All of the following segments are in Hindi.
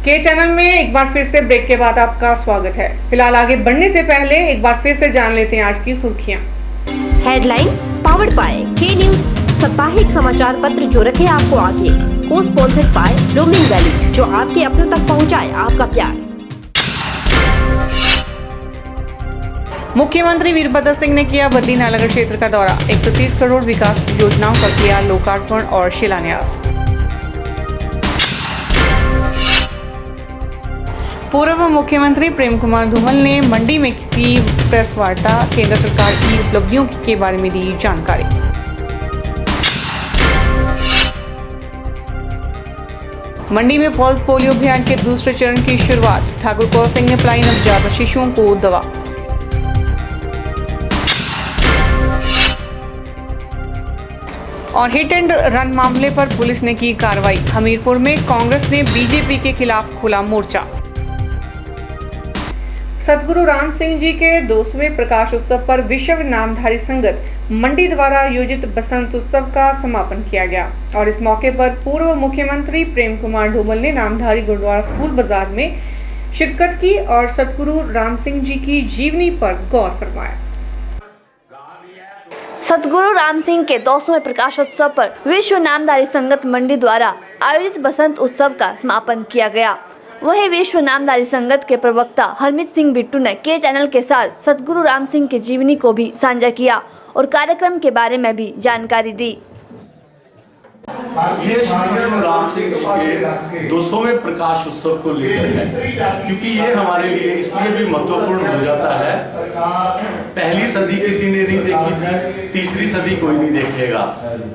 के चैनल में एक बार फिर से ब्रेक के बाद आपका स्वागत है। फिलहाल आगे बढ़ने से पहले एक बार फिर से जान लेते हैं आज की सुर्खियां। हेडलाइन पावर्ड बाय के न्यूज, साप्ताहिक समाचार पत्र जो रखे आपको आगे। को स्पॉन्सर्ड बाय रोमिंग वैली, जो आपके अपनों तक पहुंचाए आपका प्यार। मुख्यमंत्री वीरभद्र सिंह ने किया बद्दी नालागढ़ क्षेत्र का दौरा। 130 करोड़ विकास योजनाओं का किया लोकार्पण और शिलान्यास। पूर्व मुख्यमंत्री प्रेम कुमार धूमल ने मंडी में की प्रेस वार्ता। केंद्र सरकार की उपलब्धियों के बारे में दी जानकारी। मंडी में पल्स पोलियो अभियान के दूसरे चरण की शुरुआत। ठाकुर कौर सिंह ने पिलाई नवजात शिशुओं को दवा। और हिट एंड रन मामले पर पुलिस ने की कार्रवाई। हमीरपुर में कांग्रेस ने बीजेपी के खिलाफ खोला मोर्चा। सतगुरु राम सिंह जी के 200वें प्रकाश उत्सव पर विश्व नामधारी संगत मंडी द्वारा आयोजित बसंत उत्सव का समापन किया गया और इस मौके पर पूर्व मुख्यमंत्री प्रेम कुमार धूमल ने नामधारी गुरुद्वारा स्कूल बाजार में शिरकत की और सतगुरु राम सिंह जी की जीवनी पर गौर फरमाया। सतगुरु राम सिंह के 200वें प्रकाशोत्सव पर विश्व नामधारी संगत मंडी द्वारा आयोजित बसंत उत्सव का समापन किया गया। वहीं विश्व नामधारी संगत के प्रवक्ता हरमीत सिंह बिट्टू ने के चैनल के साथ सतगुरु राम सिंह के जीवनी को भी साझा किया और कार्यक्रम के बारे में भी जानकारी दी। ये सतगुरु राम सिंह जी के 200वें प्रकाश उत्सव को लेकर है, क्योंकि ये हमारे लिए इसलिए भी महत्वपूर्ण हो जाता है। पहली सदी किसी ने नहीं देखी थी, तीसरी सदी कोई नहीं देखेगा,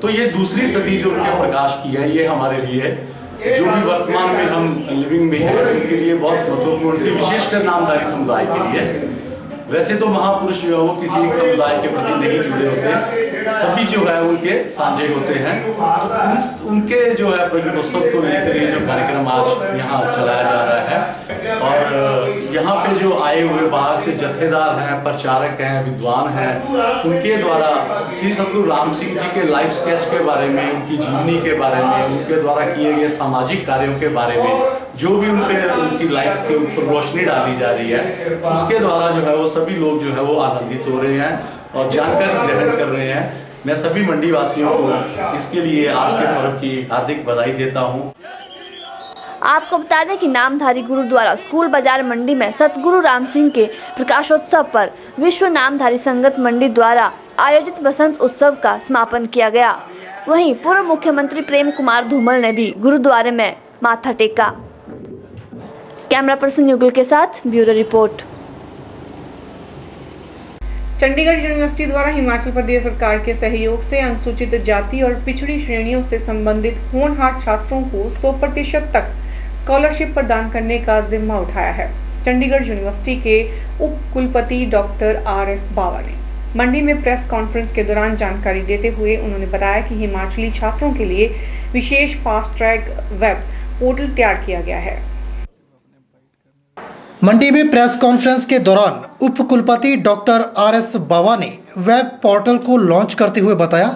तो ये दूसरी सदी जो उनके प्रकाश की है, ये हमारे लिए जो भी वर्तमान में हम लिविंग में है उनके लिए बहुत महत्वपूर्ण थी, विशिष्ट नामधारी समुदाय के लिए। वैसे तो महापुरुष जो है वो किसी एक समुदाय के प्रति नहीं जुड़े होते, सभी जो है उनके साझे होते हैं। तो उनके जो है प्रकाशोत्सव को लेकर ये जो कार्यक्रम आज यहाँ चलाया जा रहा है और यहाँ पे जो आए हुए बाहर से जत्थेदार हैं, प्रचारक हैं, विद्वान हैं, उनके द्वारा श्री सतगुरु राम सिंह जी के लाइफ स्केच के बारे में, उनकी जीवनी के बारे में, उनके द्वारा किए गए सामाजिक कार्यों के बारे में, जो भी उनकी लाइफ के ऊपर रोशनी डाली जा रही है, उसके द्वारा जो है वो सभी लोग जो है वो आनंदित हो रहे हैं और जानकारी ग्रहण कर रहे हैं। मैं सभी मंडी वासियों को इसके लिए आज के पर्व की हार्दिक बधाई देता हूँ। आपको बता दें कि नामधारी गुरुद्वारा स्कूल बाजार मंडी में सतगुरु राम सिंह के प्रकाशोत्सव पर विश्व नामधारी संगत मंडी द्वारा आयोजित बसंत उत्सव का समापन किया गया। वहीं पूर्व मुख्यमंत्री प्रेम कुमार धूमल ने भी गुरुद्वारे में माथा टेका। कैमरा पर्सन युगल के साथ ब्यूरो रिपोर्ट। चंडीगढ़ यूनिवर्सिटी द्वारा हिमाचल प्रदेश सरकार के सहयोग से अनुसूचित जाति और पिछड़ी श्रेणियों से संबंधित होनहार छात्रों को 100% तक स्कॉलरशिप प्रदान करने का जिम्मा उठाया है। चंडीगढ़ यूनिवर्सिटी के उप कुलपति डॉक्टर RS बावा ने मंडी में प्रेस कॉन्फ्रेंस के दौरान जानकारी देते हुए उन्होंने बताया कि हिमाचली छात्रों के लिए विशेष फास्ट ट्रैक वेब पोर्टल तैयार किया गया है। मंडी में प्रेस कॉन्फ्रेंस के दौरान उप कुलपति डॉक्टर RS बावा ने वेब पोर्टल को लॉन्च करते हुए बताया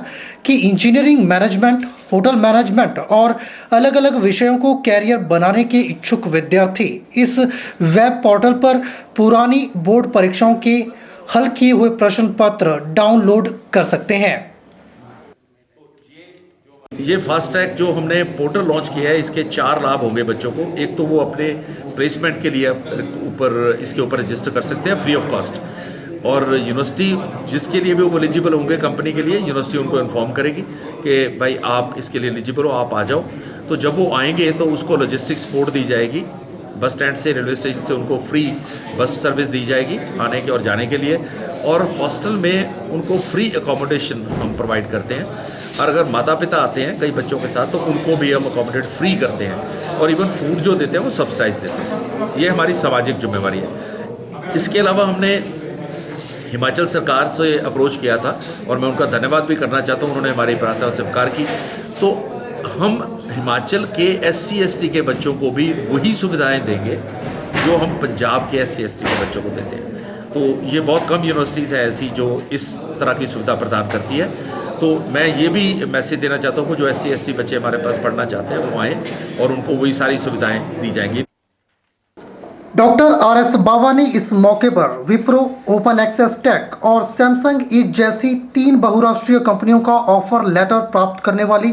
कि इंजीनियरिंग मैनेजमेंट, होटल मैनेजमेंट और अलग अलग विषयों को कैरियर बनाने के इच्छुक विद्यार्थी इस वेब पोर्टल पर पुरानी बोर्ड परीक्षाओं के हल किए हुए प्रश्न पत्र डाउनलोड कर सकते हैं। ये फास्ट ट्रैक जो हमने पोर्टल लॉन्च किया है, इसके 4 लाभ होंगे बच्चों को। एक तो वो अपने प्लेसमेंट के लिए इसके ऊपर रजिस्टर कर सकते हैं फ्री ऑफ कॉस्ट, और यूनिवर्सिटी जिसके लिए भी वो एलिजिबल होंगे कंपनी के लिए, यूनिवर्सिटी उनको इन्फॉर्म करेगी कि भाई आप इसके लिए एलिजिबल हो, आप आ जाओ। तो जब वो आएंगे तो उसको लॉजिस्टिक सपोर्ट दी जाएगी, बस स्टैंड से, रेलवे स्टेशन से उनको फ्री बस सर्विस दी जाएगी आने के और जाने के लिए, और हॉस्टल में उनको फ्री अकोमोडेशन हम प्रोवाइड करते हैं। और अगर माता पिता आते हैं कई बच्चों के साथ तो उनको भी हम अकोमोडेट फ्री करते हैं, और इवन फूड जो देते हैं वो सब्सिडाइज देते हैं। ये हमारी सामाजिक जिम्मेवारी है। इसके अलावा हमने हिमाचल सरकार से अप्रोच किया था और मैं उनका धन्यवाद भी करना चाहता हूँ, उन्होंने हमारी प्रार्थना स्वीकार की। तो हम हिमाचल के SC ST के बच्चों को भी वही सुविधाएं देंगे जो हम पंजाब के SC ST के बच्चों को देते हैं। तो ये बहुत कम यूनिवर्सिटीज़ है ऐसी जो इस तरह की सुविधा प्रदान करती है। तो मैं ये भी मैसेज देना चाहता हूँ कि जो SC ST बच्चे हमारे पास पढ़ना चाहते हैं वो आएँ और उनको वही सारी सुविधाएं दी जाएंगी। Doctor R S. बावा ने इस मौके पर विप्रो, ओपन एक्सेस टेक और सैमसंग ईज जैसी 3 बहुराष्ट्रीय कंपनियों का ऑफर लेटर प्राप्त करने वाली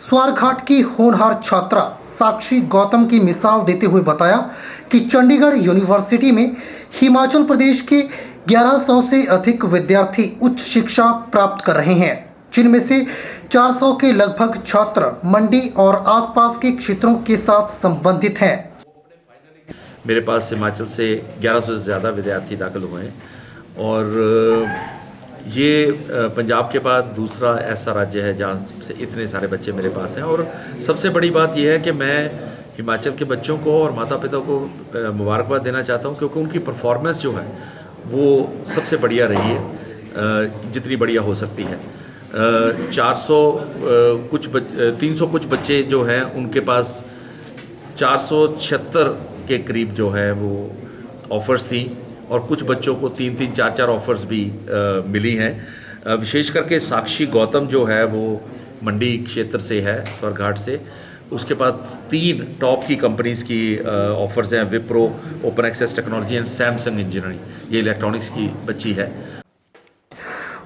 स्वारघाट की होनहार छात्रा साक्षी गौतम की मिसाल देते हुए बताया कि चंडीगढ़ यूनिवर्सिटी में हिमाचल प्रदेश के 1100 से अधिक विद्यार्थी उच्च शिक्षा प्राप्त कर रहे हैं, जिनमें से 400 के लगभग छात्र मंडी और आसपास के क्षेत्रों के साथ संबंधित हैं। मेरे पास हिमाचल से 1100 से ज़्यादा विद्यार्थी दाखिल हुए हैं और ये पंजाब के बाद दूसरा ऐसा राज्य है जहाँ से इतने सारे बच्चे मेरे पास हैं। और सबसे बड़ी बात यह है कि मैं हिमाचल के बच्चों को और माता पिता को मुबारकबाद देना चाहता हूँ, क्योंकि उनकी परफॉर्मेंस जो है वो सबसे बढ़िया रही है, जितनी बढ़िया हो सकती है। 300 कुछ बच्चे जो हैं उनके पास 476 के करीब जो है वो ऑफ़र्स थी और कुछ बच्चों को 3-3, 4-4 ऑफ़र्स भी मिली हैं। विशेष करके साक्षी गौतम जो है वो मंडी क्षेत्र से है, स्वारघाट से। उसके पास 3 टॉप की कंपनीज़ की ऑफ़र्स हैं, Wipro, open access technology and Samsung engineering. ये इलेक्ट्रॉनिक्स की बच्ची है।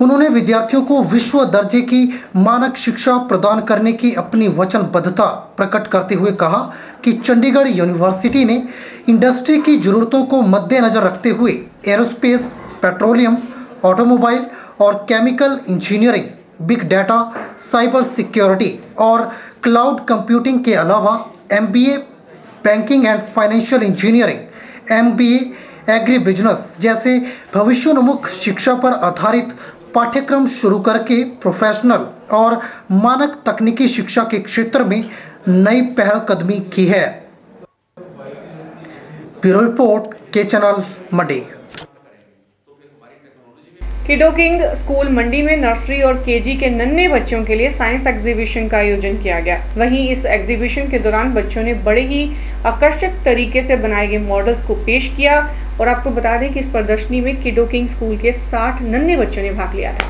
उन्होंने विद्यार्थियों को विश्व दर्जे की मानक शिक्षा प्रदान करने की अपनी वचनबद्धता प्रकट करते हुए कहा कि चंडीगढ़ यूनिवर्सिटी ने इंडस्ट्री की जरूरतों को मद्देनजर रखते हुए एरोस्पेस, पेट्रोलियम, ऑटोमोबाइल और chemical engineering, big data, cyber security और क्लाउड कंप्यूटिंग के अलावा MBA banking and financial engineering, MBA agri business जैसे भविष्योन्मुख शिक्षा पर आधारित पाठ्यक्रम शुरू करके प्रोफेशनल और मानक तकनीकी शिक्षा के क्षेत्र में नई पहलकदमी की है। ब्यूरो रिपोर्ट, के चैनल, मंडी। किडो किंग स्कूल मंडी में नर्सरी और केजी के नन्हे बच्चों के लिए साइंस एग्जीबिशन का आयोजन किया गया। वहीं इस एग्जीबिशन के दौरान बच्चों ने बड़े ही आकर्षक तरीके से बनाए गए मॉडल्स को पेश किया। और आपको बता दें कि इस प्रदर्शनी में किडो किंग स्कूल के 60 नन्हे बच्चों ने भाग लिया था।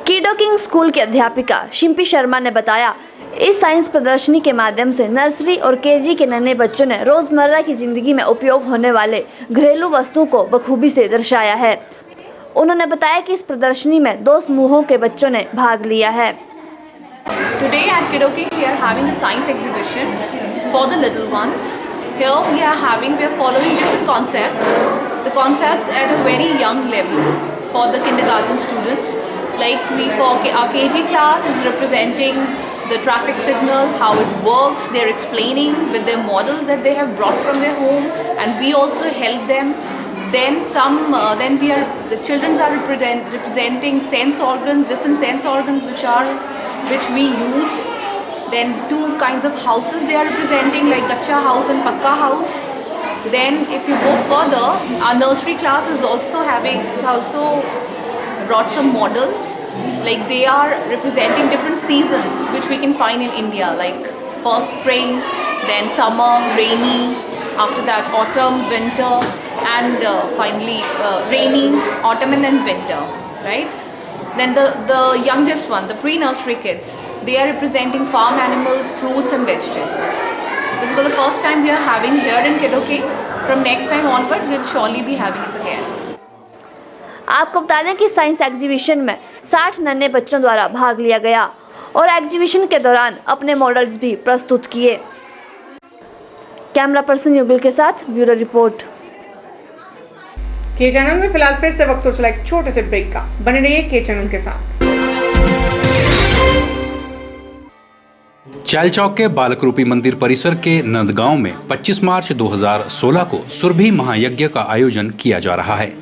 किडो किंग स्कूल की अध्यापिका शिम्पी शर्मा ने बताया, इस साइंस प्रदर्शनी के माध्यम से नर्सरी और केजी के नन्हे बच्चों ने रोजमर्रा की जिंदगी में उपयोग होने वाले घरेलू वस्तुओं को बखूबी से दर्शाया है। उन्होंने बताया कि इस प्रदर्शनी में 2 समूहों के बच्चों ने भाग लिया है। Today at Kido King we are having a science exhibition for the little ones. Here we are following different concepts. The concepts at a very young level for the kindergarten students. Like our KG class is representing the traffic signal, how it works. They're explaining with their models that they have brought from their home, and we also help them. Then the children are representing sense organs, different sense organs which we use. Then 2 kinds of houses they are representing, like Kacha house and Pakka house. Then if you go further, our nursery class is also brought some models. Like they are representing different seasons which we can find in India, like first spring, then summer, rainy, after that autumn, winter, and finally rainy, autumn and then winter, right? Then the youngest one, the pre-nursery kids, they are representing farm animals, fruits and vegetables. This is for the first time we are having here in Kido King. From next time onwards, we'll surely be having it again. आपको बता दें कि साइंस एग्जीबिशन में 60 नन्हे बच्चों द्वारा भाग लिया गया और एग्जीबिशन के दौरान अपने मॉडल्स भी प्रस्तुत किए। कैमरा पर्सन युगल के साथ ब्यूरो रिपोर्ट। के चैनल में फिलहाल फिर से वक्त हो चला एक छोटे से ब्रेक का। बने रहिए के चैनल के साथ। चैलचौक के बालक रूपी मंदिर परिसर के नंदगांव में 25 मार्च 2016 को सुरभि महायज्ञ का आयोजन किया जा रहा है।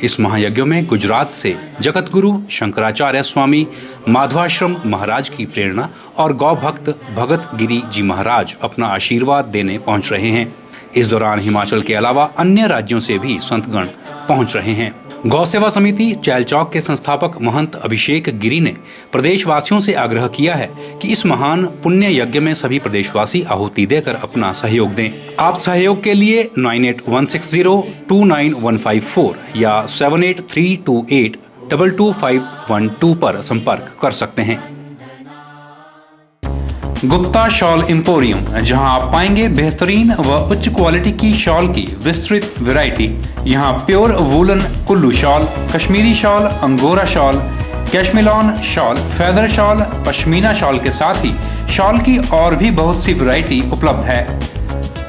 इस महायज्ञ में गुजरात से जगत गुरु शंकराचार्य स्वामी माधवाश्रम महाराज की प्रेरणा और गौ भक्त भगत गिरी जी महाराज अपना आशीर्वाद देने पहुंच रहे हैं। इस दौरान हिमाचल के अलावा अन्य राज्यों से भी संतगण पहुंच रहे हैं। गौ सेवा समिति चैलचौक के संस्थापक महंत अभिषेक गिरी ने प्रदेशवासियों से आग्रह किया है कि इस महान पुण्य यज्ञ में सभी प्रदेशवासी आहुति देकर अपना सहयोग दें। आप सहयोग के लिए 9816029154 या 7832822512 पर संपर्क कर सकते हैं। गुप्ता शॉल एम्पोरियम, जहां आप पाएंगे बेहतरीन व उच्च क्वालिटी की शॉल की विस्तृत वैरायटी। यहां pure woollen Kullu shawl, Kashmiri shawl, angora shawl, cashmilon shawl, feather shawl, pashmina shawl के साथ ही शॉल की और भी बहुत सी वैरायटी उपलब्ध है।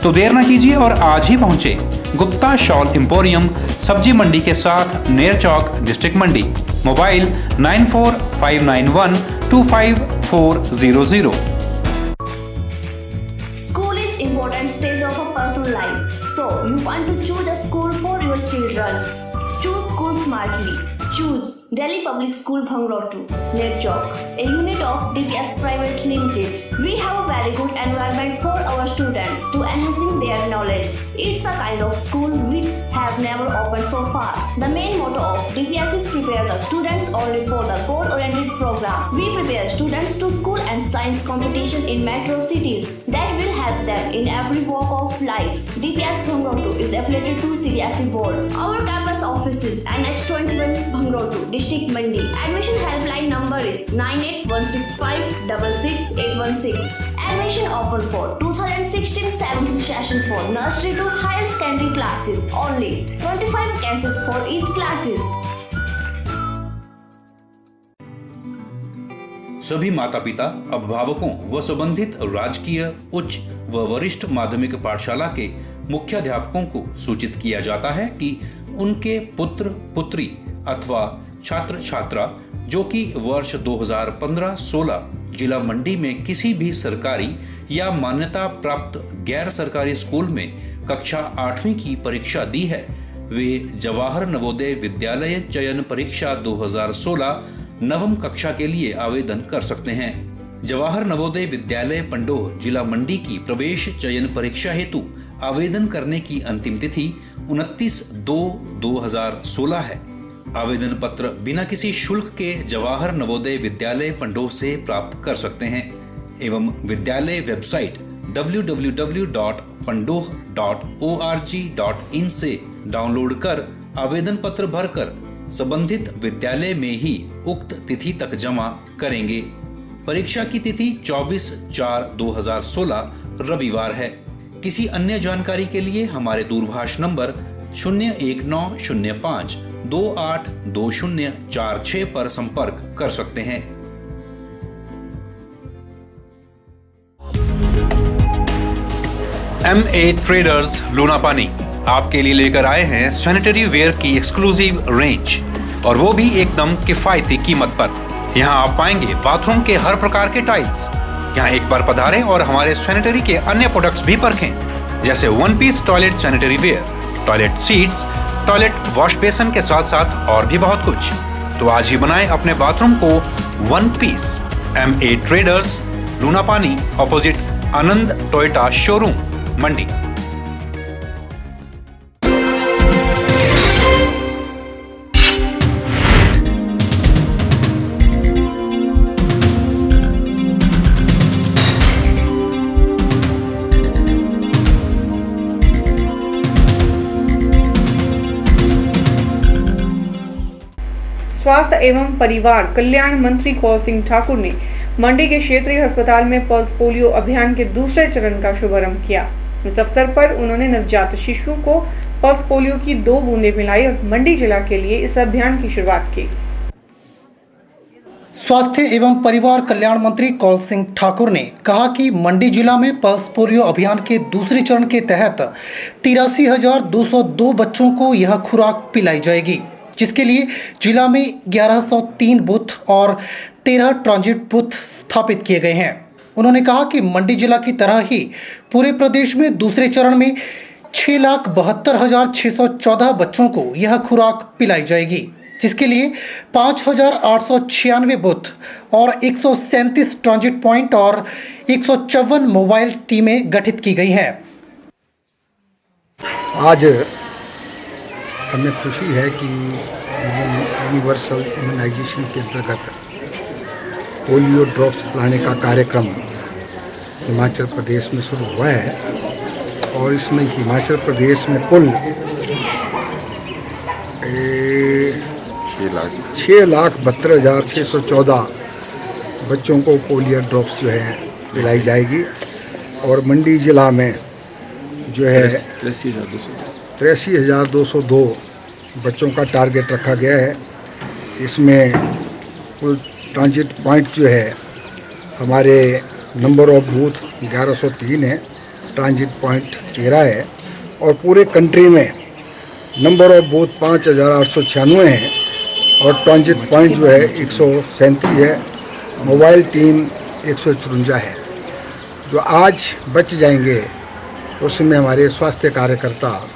तो देर न कीजिए और आज ही पहुंचे गुप्ता शॉल एम्पोरियम, सब्जी मंडी के साथ Ner Chowk, district Mandi. Mobile 9459125400। School is important stage of a person's life. So you want to choose a school for your children. Choose school smartly. Choose Delhi Public School Bhangrotu, Net Chowk, a unit of DPS Private Limited. We have a very good environment for our students to enhancing their knowledge. It's a kind of school which have never opened so far. The main motto of DPS is prepare the students only for the goal-oriented program. We prepare students to school and science competition in metro cities that will help them in every walk of life. DPS Bhangrotu is affiliated to CBSE board. Our campus office is NH21 Bhangrotu, District Mandi. Admission helpline number is 9816566816. Admission open for 2016-17 session for nursery to higher secondary classes. Only 25 cases for each classes. सभी माता पिता, अभिभावकों व संबंधित राजकीय, उच्च व वरिष्ठ माध्यमिक पाठशाला के मुख्याध्यापकों को सूचित किया जाता है कि उनके पुत्र पुत्री अथवा छात्र छात्रा जो कि वर्ष 2015-16 जिला मंडी में किसी भी सरकारी या मान्यता प्राप्त गैर सरकारी स्कूल में कक्षा 8वीं की परीक्षा दी है, वे जवाहर नवोदय विद्यालय चयन परीक्षा 2016 नवम कक्षा के लिए आवेदन कर सकते हैं। जवाहर नवोदय विद्यालय पंडोह जिला मंडी की प्रवेश चयन परीक्षा हेतु आवेदन करने की अंतिम तिथि 29/2/2016 है। आवेदन पत्र बिना किसी शुल्क के जवाहर नवोदय विद्यालय पंडोह से प्राप्त कर सकते हैं एवं विद्यालय वेबसाइट www.pandoh.org.in से डाउनलोड कर आवेदन पत्र भरकर संबंधित विद्यालय में ही उक्त तिथि तक जमा करेंगे। परीक्षा की तिथि 24/4/2016 रविवार है। किसी अन्य जानकारी के लिए हमारे दूरभाष नंबर 01905282046 पर संपर्क कर सकते हैं। MA ट्रेडर्स लूनापानी आपके लिए लेकर आए हैं सैनिटरी वेयर की एक्सक्लूसिव रेंज, और वो भी एकदम किफायती कीमत पर। यहाँ आप पाएंगे बाथरूम के हर प्रकार के टाइल्स। यहाँ एक बार पधारें और हमारे सैनिटरी के अन्य प्रोडक्ट्स भी परखें, जैसे 1 piece toilet sanitary ware, toilet seats, toilet wash basin के साथ साथ और भी बहुत कुछ। तो आज ही बनाएं अपने बाथरूम को 1 पीस। MA ट्रेडर्स लूनापानी, ऑपोजिट आनंद टोयोटा शोरूम, मंडी। स्वास्थ्य एवं परिवार कल्याण मंत्री कौल सिंह ठाकुर ने मंडी के क्षेत्रीय अस्पताल में पल्स पोलियो अभियान के दूसरे चरण का शुभारंभ किया। इस अवसर पर उन्होंने नवजात शिशुओं को पल्स पोलियो की 2 बूंदें पिलाई और मंडी जिला के लिए इस अभियान की शुरुआत की। स्वास्थ्य एवं परिवार कल्याण मंत्री कौल सिंह ठाकुर ने कहा कि मंडी जिला में पल्स पोलियो अभियान के दूसरे चरण के तहत 83,202 बच्चों को यह खुराक पिलाई जाएगी, जिसके लिए जिला में 1103 बूथ और 13 ट्रांजिट बूथ स्थापित किए गए हैं। उन्होंने कहा कि मंडी जिला की तरह ही पूरे प्रदेश में दूसरे चरण में 6,72,614 बच्चों को यह खुराक पिलाई जाएगी, जिसके लिए 5,896 बूथ और 137 ट्रांजिट पॉइंट और 154 मोबाइल टीमें गठित की गई हैं। आज हमें खुशी है कि यूनिवर्सल इम्यूनाइजेशन के अंतर्गत पोलियो ड्रॉप्स पिलाने का कार्यक्रम हिमाचल प्रदेश में शुरू हुआ है और इसमें हिमाचल प्रदेश में कुल 6,72,614 बच्चों को पोलियो ड्रॉप्स जो है पिलाई जाएगी। और मंडी ज़िला में जो है 83,202 बच्चों का टारगेट रखा गया है। इसमें कुल ट्रांजिट पॉइंट जो है हमारे नंबर ऑफ बूथ 1103 है, ट्रांजिट पॉइंट 13 है और पूरे कंट्री में नंबर ऑफ बूथ 5,896 हैं और ट्रांजिट पॉइंट जो है 137 है, मोबाइल टीम 154 है। जो आज बच जाएंगे उसमें हमारे स्वास्थ्य कार्यकर्ता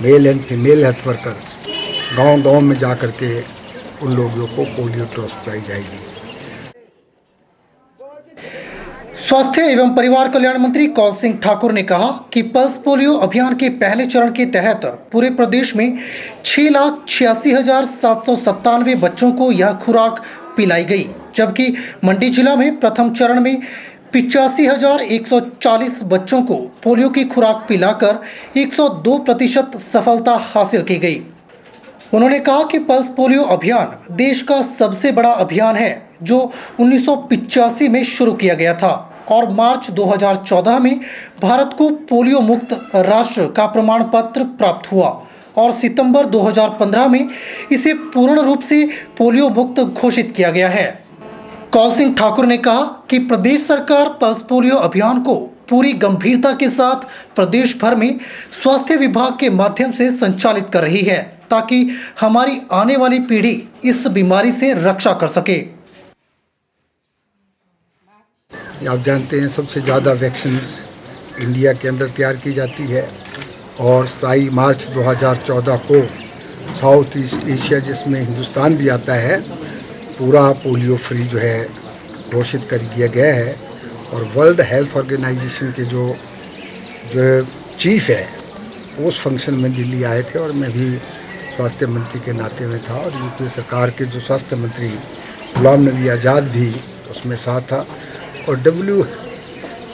male and female health workers गांव-गांव में जा कर के उन लोगों को पोलियो ड्रॉप्स पिलाई जाएगी। स्वास्थ्य एवं परिवार कल्याण मंत्री कौल सिंह ठाकुर ने कहा कि पल्स पोलियो अभियान के पहले चरण के तहत पूरे प्रदेश में 6,86,797 बच्चों को यह खुराक पिलाई गई, जबकि मंडी जिला में प्रथम चरण में 85,140 बच्चों को पोलियो की खुराक पिलाकर 102% सफलता हासिल की गई। उन्होंने कहा कि पल्स पोलियो अभियान देश का सबसे बड़ा अभियान है जो 1985 में शुरू किया गया था और मार्च 2014 में भारत को पोलियो मुक्त राष्ट्र का प्रमाण पत्र प्राप्त हुआ और सितंबर 2015 में इसे पूर्ण रूप से पोलियो मुक्त घोषित किया गया है। कौल सिंह ठाकुर ने कहा कि प्रदेश सरकार पल्स पोलियो अभियान को पूरी गंभीरता के साथ प्रदेश भर में स्वास्थ्य विभाग के माध्यम से संचालित कर रही है ताकि हमारी आने वाली पीढ़ी इस बीमारी से रक्षा कर सके। आप जानते हैं सबसे ज़्यादा वैक्सीन इंडिया के अंदर तैयार की जाती है और 27 मार्च 2014 को साउथ ईस्ट एशिया जिसमें हिंदुस्तान भी आता है पूरा पोलियो फ्री जो है घोषित कर दिया गया है। और वर्ल्ड हेल्थ ऑर्गेनाइजेशन के जो चीफ है उस फंक्शन में दिल्ली आए थे और मैं भी स्वास्थ्य मंत्री के नाते में था और यूपी सरकार के जो स्वास्थ्य मंत्री गुलाम नबी आज़ाद भी उसमें साथ था। और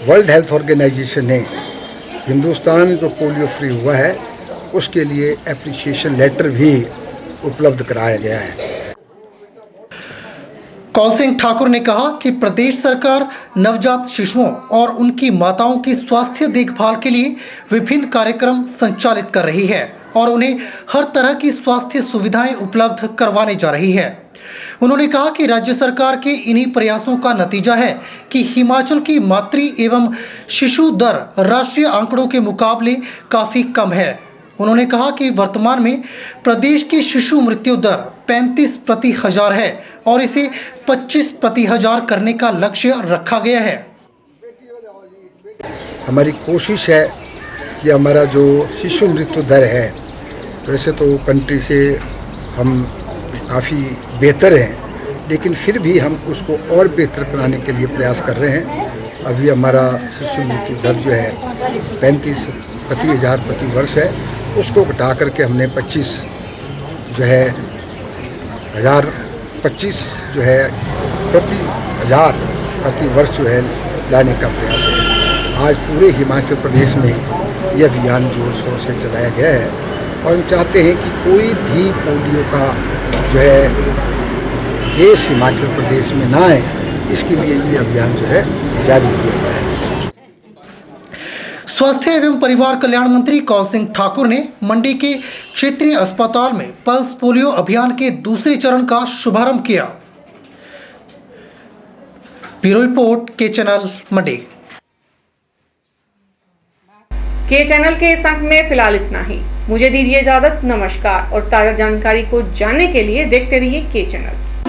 वर्ल्ड हेल्थ ऑर्गेनाइजेशन ने हिंदुस्तान जो पोलियो फ्री हुआ है उसके लिए एप्रिसिएशन लेटर भी उपलब्ध कराया गया है। कौल सिंह ठाकुर ने कहा कि प्रदेश सरकार नवजात शिशुओं और उनकी माताओं की स्वास्थ्य देखभाल के लिए विभिन्न कार्यक्रम संचालित कर रही है और उन्हें हर तरह की स्वास्थ्य सुविधाएं उपलब्ध करवाने जा रही है। उन्होंने कहा कि राज्य सरकार के इन्हीं प्रयासों का नतीजा है कि हिमाचल की मातृ एवं शिशु दर राष्ट्रीय आंकड़ों के मुकाबले काफ़ी कम है। उन्होंने कहा कि वर्तमान में प्रदेश की शिशु मृत्यु दर 35 प्रति हजार है और इसे 25 प्रति हजार करने का लक्ष्य रखा गया है। हमारी कोशिश है कि हमारा जो शिशु मृत्यु दर है वैसे तो कंट्री से हम काफ़ी बेहतर हैं, लेकिन फिर भी हम उसको और बेहतर कराने के लिए प्रयास कर रहे हैं। अभी हमारा शिशु मृत्यु दर जो है 35 प्रति हजार प्रति वर्ष है, उसको घटा करके हमने 25 जो है प्रति हजार प्रति वर्ष जो है लाने का प्रयास है। आज पूरे हिमाचल प्रदेश में यह अभियान जोर शोर से चलाया गया है और हम चाहते हैं कि कोई भी पोलियो का जो है केस हिमाचल प्रदेश में ना आए, इसके लिए ये अभियान जो है जारी किया गया है। स्वास्थ्य एवं परिवार कल्याण मंत्री कौल सिंह ठाकुर ने मंडी के क्षेत्रीय अस्पताल में पल्स पोलियो अभियान के दूसरे चरण का शुभारंभ किया। ब्यूरो रिपोर्ट के चैनल मंडी। के चैनल के इस अंक में फिलहाल इतना ही। मुझे दीजिए इजाजत। नमस्कार और ताजा जानकारी को जानने के लिए देखते रहिए के चैनल।